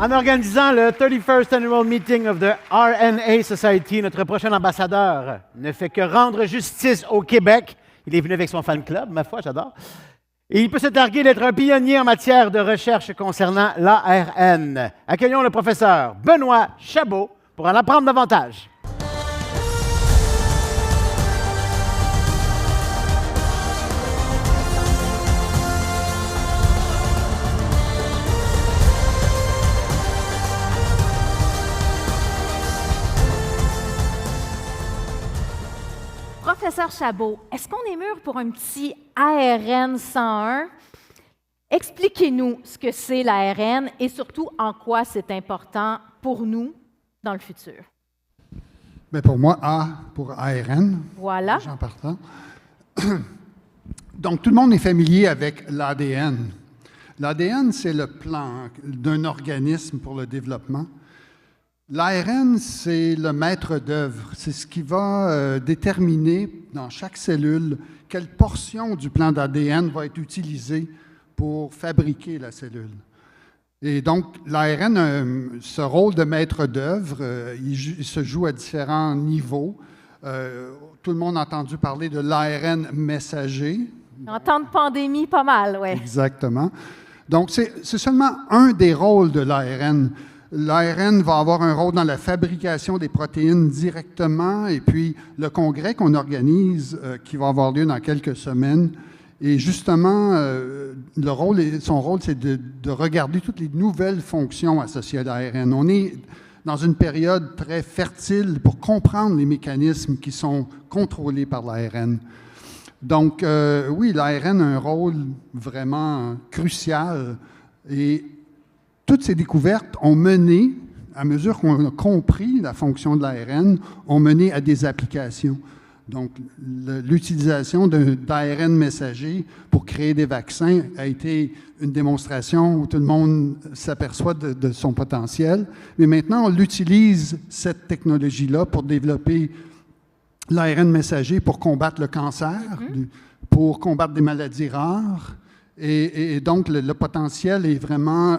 En organisant le 31st Annual Meeting of the RNA Society, notre prochain ambassadeur ne fait que rendre justice au Québec. Il est venu avec son fan club, ma foi, j'adore. Et il peut se targuer d'être un pionnier en matière de recherche concernant l'ARN. Accueillons le professeur Benoît Chabot pour en apprendre davantage. Professeur Chabot, est-ce qu'on est mûr pour un petit ARN 101? Expliquez-nous ce que c'est l'ARN et surtout en quoi c'est important pour nous dans le futur. Bien, pour moi, A pour ARN. Voilà. En partant. Donc, tout le monde est familier avec l'ADN. L'ADN, c'est le plan d'un organisme pour le développement. L'ARN, c'est le maître d'œuvre. C'est ce qui va déterminer dans chaque cellule quelle portion du plan d'ADN va être utilisée pour fabriquer la cellule. Et donc, l'ARN, ce rôle de maître d'œuvre, il se joue à différents niveaux. Tout le monde a entendu parler de l'ARN messager. En temps de pandémie, pas mal, oui. Exactement. Donc, c'est seulement un des rôles de l'ARN. L'ARN va avoir un rôle dans la fabrication des protéines directement, et puis le congrès qu'on organise, qui va avoir lieu dans quelques semaines, et justement, son rôle, c'est de regarder toutes les nouvelles fonctions associées à l'ARN. On est dans une période très fertile pour comprendre les mécanismes qui sont contrôlés par l'ARN. Donc, oui, l'ARN a un rôle vraiment crucial, et toutes ces découvertes ont mené, à mesure qu'on a compris la fonction de l'ARN, ont mené à des applications. Donc, l'utilisation d'ARN messager pour créer des vaccins a été une démonstration où tout le monde s'aperçoit de son potentiel. Mais maintenant, on l'utilise, cette technologie-là, pour développer l'ARN messager pour combattre le cancer, pour combattre des maladies rares. Et donc, le potentiel est vraiment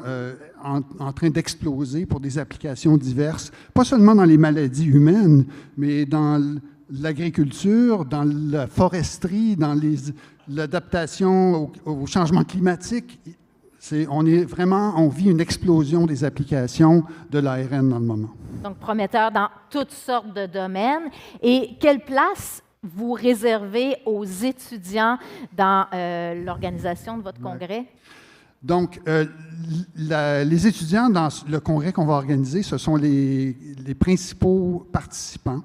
en train d'exploser pour des applications diverses, pas seulement dans les maladies humaines, mais dans l'agriculture, dans la foresterie, dans l'adaptation au changement climatique. On vit une explosion des applications de l'ARN dans le moment. Donc, prometteur dans toutes sortes de domaines. Et quelle place vous réservez aux étudiants dans l'organisation de votre congrès? Donc, les étudiants dans le congrès qu'on va organiser, ce sont les principaux participants.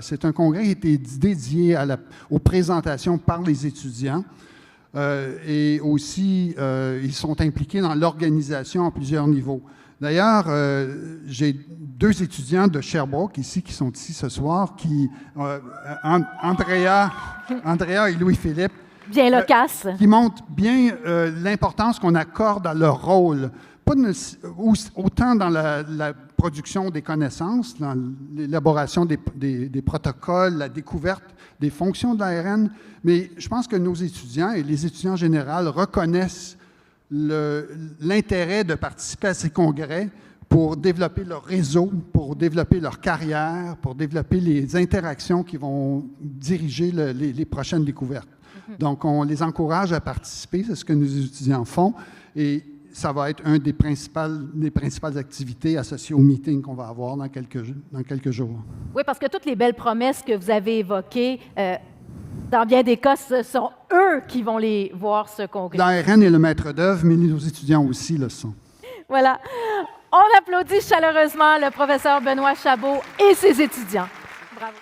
C'est un congrès qui a été dédié aux présentations par les étudiants et aussi, ils sont impliqués dans l'organisation à plusieurs niveaux. D'ailleurs, j'ai deux étudiants de Sherbrooke ici qui sont ici ce soir, Andrea et Louis-Philippe, bien loquace. Qui montrent bien l'importance qu'on accorde à leur rôle, pas autant dans la production des connaissances, dans l'élaboration des protocoles, la découverte des fonctions de l'ARN, mais je pense que nos étudiants et les étudiants en général reconnaissent l'intérêt de participer à ces congrès pour développer leur réseau, pour développer leur carrière, pour développer les interactions qui vont diriger les prochaines découvertes. Donc, on les encourage à participer, c'est ce que nos étudiants font, et ça va être une des principales activités associées au meeting qu'on va avoir dans quelques jours. Oui, parce que toutes les belles promesses que vous avez évoquées, dans bien des cas, ce sont eux qui vont les voir ce congrès. L'ARN est le maître d'œuvre, mais nos étudiants aussi le sont. Voilà. On applaudit chaleureusement le professeur Benoît Chabot et ses étudiants. Bravo.